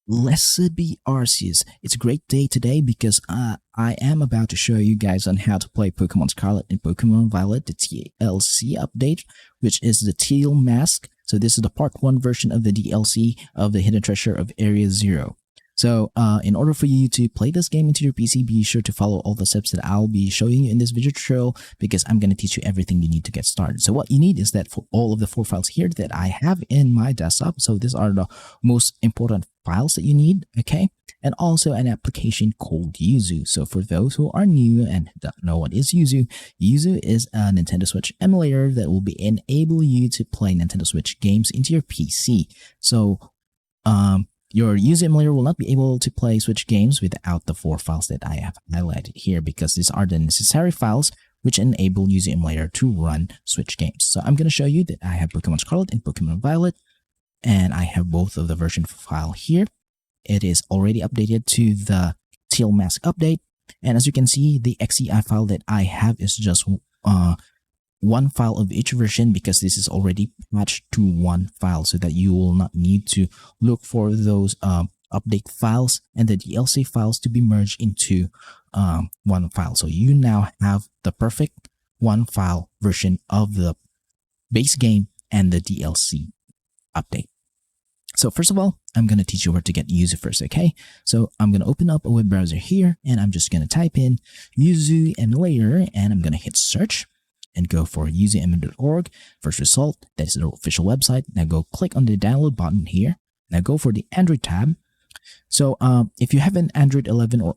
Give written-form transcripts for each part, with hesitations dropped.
Blessed be Arceus. It's a great day today because I am about to show you guys on how to play Pokemon Scarlet and Pokemon Violet, the DLC update, which is the Teal Mask. So this is the part 1 version of the DLC of the Hidden Treasure of Area 0. So in order for you to play this game into your PC, be sure to follow all the steps that I'll be showing you in this video tutorial because I'm going to teach you everything you need to get started. So what you need is that for all of the 4 files here that I have in my desktop. So these are the most important files that you need, okay? And also an application called Yuzu. So for those who are new and don't know what is Yuzu, Yuzu is a Nintendo Switch emulator that will enable you to play Nintendo Switch games into your PC. So your Yuzu emulator will not be able to play Switch games without the 4 files that I have highlighted here because these are the necessary files which enable Yuzu emulator to run Switch games. So I'm going to show you that I have Pokemon Scarlet and Pokemon Violet, and I have both of the version file here. It is already updated to the Teal Mask update, and as you can see, the XEI file that I have is just one file of each version because this is already patched to one file so that you will not need to look for those update files and the DLC files to be merged into one file. So you now have the perfect one file version of the base game and the DLC update. So first of all, I'm going to teach you where to get Yuzu first, okay? So I'm going to open up a web browser here and I'm just going to type in Yuzu emulator and I'm going to hit search and go for yuzum.org. First result, that is the official website. Now go click on the download button here. Now go for the Android tab. So if you have an Android 11 or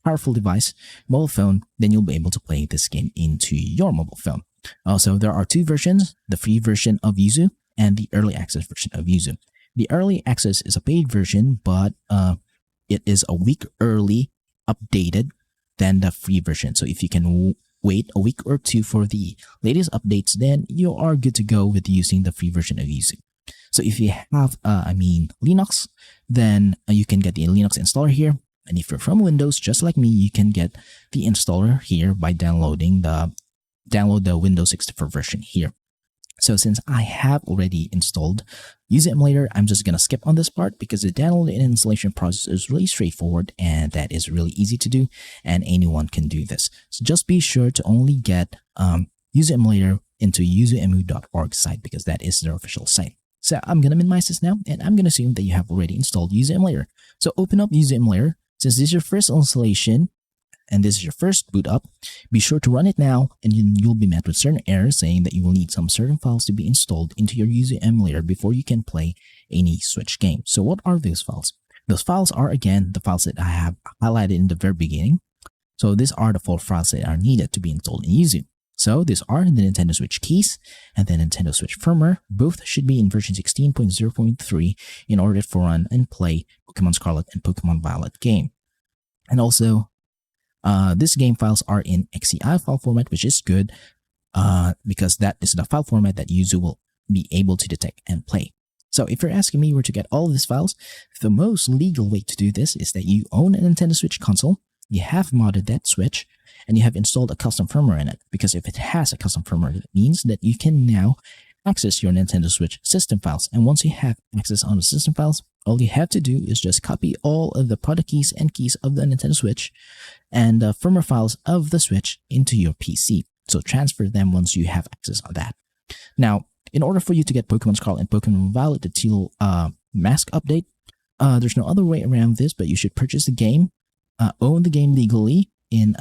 powerful device, mobile phone, then you'll be able to play this game into your mobile phone. Also, there are 2 versions, the free version of Yuzu and the early access version of Yuzu. The early access is a paid version, but it is a week early updated than the free version. So if you can wait a week or 2 for the latest updates, then you are good to go with using the free version of Yuzu. So if you have, Linux, then you can get the Linux installer here. And if you're from Windows, just like me, you can get the installer here by download the Windows 64 version here. So since I have already installed Yuzu emulator, I'm just going to skip on this part because the download and installation process is really straightforward and that is really easy to do and anyone can do this. So just be sure to only get Yuzu emulator into yuzum.org site because that is their official site. So I'm going to minimize this now and I'm going to assume that you have already installed Yuzu emulator. So open up Yuzu emulator. Since this is your first installation, and this is your first boot up, be sure to run it now and you'll be met with certain errors saying that you will need some certain files to be installed into your Yuzu emulator before you can play any Switch game. So what are those files? Those files are, again, the files that I have highlighted in the very beginning. So these are the 4 files that are needed to be installed in Yuzu. So these are the Nintendo Switch keys and the Nintendo Switch firmware. Both should be in version 16.0.3 in order to run and play Pokemon Scarlet and Pokemon Violet game. And also, these game files are in XEI file format, which is good because that is the file format that Yuzu will be able to detect and play. So if you're asking me where to get all of these files, the most legal way to do this is that you own a Nintendo Switch console, you have modded that Switch, and you have installed a custom firmware in it. Because if it has a custom firmware, it means that you can now access your Nintendo Switch system files. And once you have access on the system files, all you have to do is just copy all of the product keys and keys of the Nintendo Switch and the firmware files of the Switch into your PC. So transfer them once you have access on that. Now, in order for you to get Pokemon Scarlet and Pokemon Violet, the Teal Mask update, there's no other way around this, but you should purchase the game, own the game legally in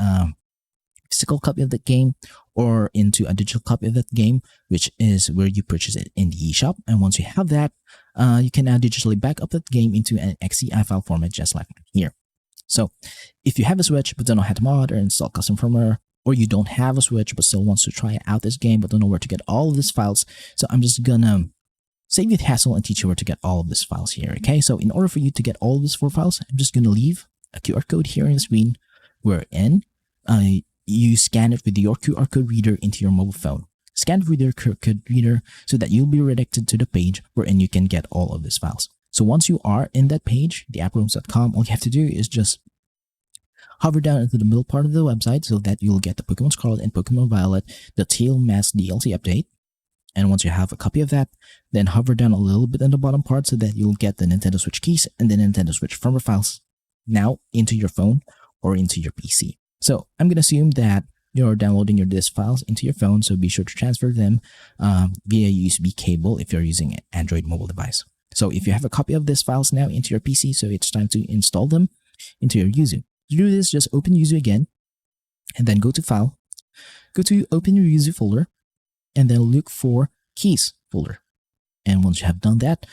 physical copy of the game or into a digital copy of that game, which is where you purchase it in the eShop. And once you have that, you can now digitally back up that game into an XEI file format just like here. So if you have a Switch but don't know how to mod or install custom firmware, or you don't have a Switch but still wants to try out this game but don't know where to get all of these files, so I'm just gonna save you the hassle and teach you where to get all of these files here, okay? So in order for you to get all of these 4 files, I'm just gonna leave a QR code here on the screen wherein you scan it with your QR code reader into your mobile phone. Scan it with your QR code reader so that you'll be redirected to the page wherein you can get all of these files. So once you are in that page, theapprooms.com, all you have to do is just hover down into the middle part of the website so that you'll get the Pokemon Scarlet and Pokemon Violet, the Teal Mask DLC update. And once you have a copy of that, then hover down a little bit in the bottom part so that you'll get the Nintendo Switch keys and the Nintendo Switch firmware files now into your phone or into your PC. So I'm going to assume that you're downloading your disk files into your phone, so be sure to transfer them via USB cable if you're using an Android mobile device. So if you have a copy of these files now into your PC, so it's time to install them into your Yuzu. To do this, just open Yuzu again, and then go to File, go to Open Your Yuzu folder, and then look for Keys folder. And once you have done that,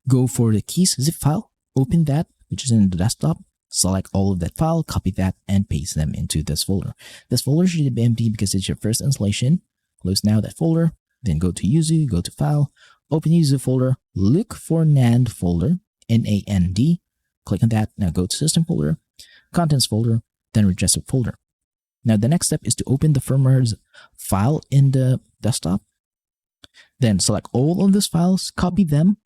go for the Keys zip file, open that, which is in the desktop, select all of that file, copy that, and paste them into this folder. This folder should be empty because it's your first installation. Close now that folder, then go to Yuzu, go to File, open Yuzu folder, look for NAND folder, N-A-N-D, click on that, now go to System folder, Contents folder, then Register folder. Now the next step is to open the firmware's file in the desktop, then select all of these files, copy them,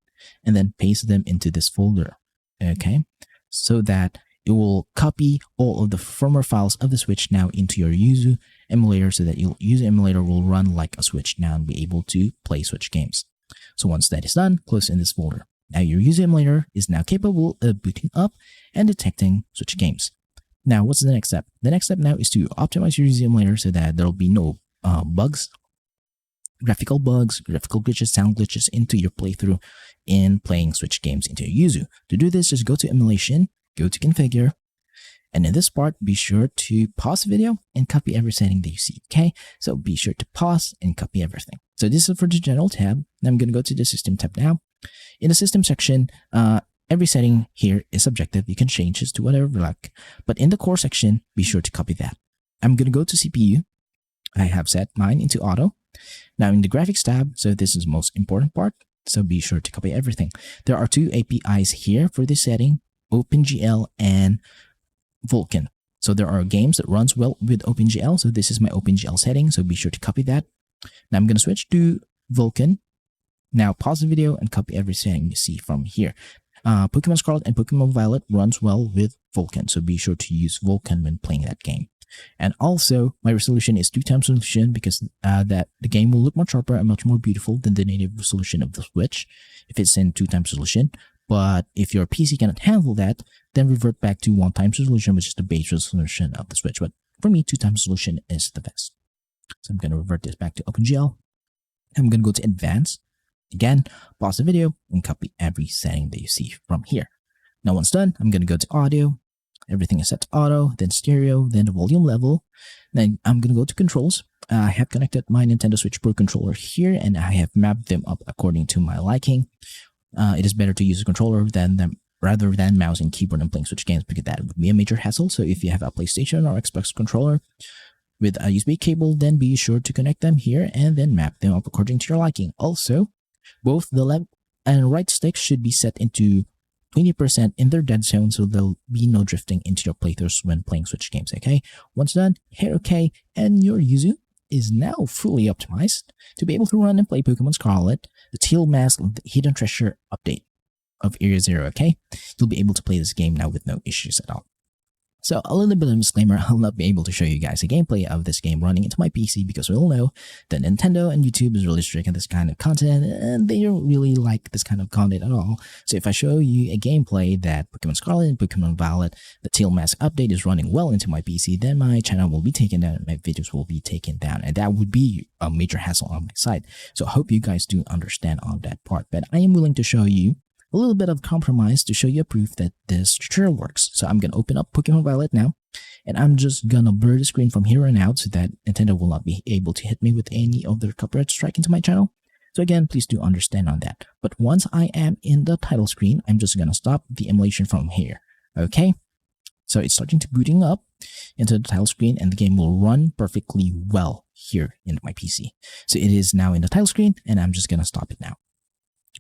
and then paste them into this folder, okay? So that it will copy all of the firmware files of the Switch now into your Yuzu emulator so that your Yuzu emulator will run like a Switch now and be able to play Switch games. So once that is done, close in this folder. Now your Yuzu emulator is now capable of booting up and detecting Switch games. Now what's the next step? The next step now is to optimize your Yuzu emulator so that there will be no bugs, graphical glitches, sound glitches into your playthrough in playing Switch games into your Yuzu. To do this, just go to Emulation, go to Configure, and in this part, be sure to pause the video and copy every setting that you see, okay? So be sure to pause and copy everything. So this is for the General tab. Now I'm going to go to the System tab now. In the System section, every setting here is subjective. You can change this to whatever you like. But in the Core section, be sure to copy that. I'm going to go to CPU. I have set mine into Auto. Now in the Graphics tab, so this is the most important part, so be sure to copy everything. There are two APIs here for this setting, OpenGL and Vulkan. So there are games that runs well with OpenGL, so this is my OpenGL setting, so be sure to copy that. Now I'm going to switch to Vulkan. Now pause the video and copy every setting you see from here. Pokemon Scarlet and Pokemon Violet runs well with Vulkan, so be sure to use Vulkan when playing that game. And also, my resolution is 2x resolution because that the game will look much sharper and much more beautiful than the native resolution of the Switch if it's in 2x resolution. But if your PC cannot handle that, then revert back to 1x resolution, which is the base resolution of the Switch. But for me, 2x resolution is the best. So I'm going to revert this back to OpenGL. I'm going to go to Advanced. Again, pause the video and copy every setting that you see from here. Now once done, I'm going to go to Audio. Everything is set to Auto, then Stereo, then the volume level. Then I'm going to go to Controls. I have connected my Nintendo Switch Pro controller here, and I have mapped them up according to my liking. It is better to use a controller rather than mouse and keyboard and playing Switch games because that would be a major hassle. So if you have a PlayStation or Xbox controller with a USB cable, then be sure to connect them here and then map them up according to your liking. Also, both the left and right sticks should be set into 20% in their dead zone, so there'll be no drifting into your playthroughs when playing Switch games, okay? Once done, hit OK, and your Yuzu is now fully optimized to be able to run and play Pokemon Scarlet, the Teal Mask the Hidden Treasure update of Area Zero, okay? You'll be able to play this game now with no issues at all. So a little bit of a disclaimer, I'll not be able to show you guys a gameplay of this game running into my PC because we all know that Nintendo and YouTube is really strict on this kind of content and they don't really like this kind of content at all. So if I show you a gameplay that Pokemon Scarlet and Pokemon Violet, the Teal Mask update is running well into my PC, then my channel will be taken down and my videos will be taken down, and that would be a major hassle on my side. So I hope you guys do understand on that part, but I am willing to show you a little bit of compromise to show you a proof that this tutorial works. So I'm going to open up Pokemon Violet now, and I'm just going to blur the screen from here on out so that Nintendo will not be able to hit me with any of their copyright strike into my channel. So again, please do understand on that. But once I am in the title screen, I'm just going to stop the emulation from here. Okay? So it's starting to booting up into the title screen, and the game will run perfectly well here in my PC. So it is now in the title screen, and I'm just going to stop it now.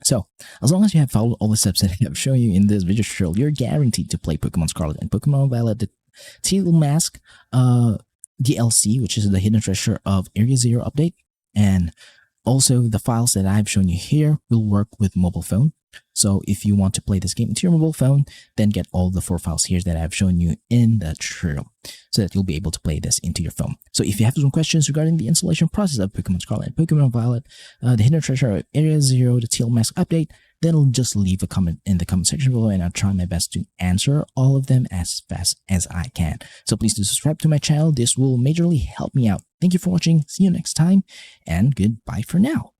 So, as long as you have followed all the steps that I have shown you in this video tutorial, you're guaranteed to play Pokemon Scarlet and Pokemon Violet, the Teal Mask DLC, which is the Hidden Treasure of Area Zero update. And also, the files that I've shown you here will work with mobile phone. So if you want to play this game into your mobile phone, then get all the 4 files here that I've shown you in the tutorial so that you'll be able to play this into your phone. So if you have some questions regarding the installation process of Pokemon Scarlet and Pokemon Violet, the Hidden Treasure of Area Zero, the Teal Mask update, then just leave a comment in the comment section below and I'll try my best to answer all of them as fast as I can. So please do subscribe to my channel. This will majorly help me out. Thank you for watching. See you next time and goodbye for now.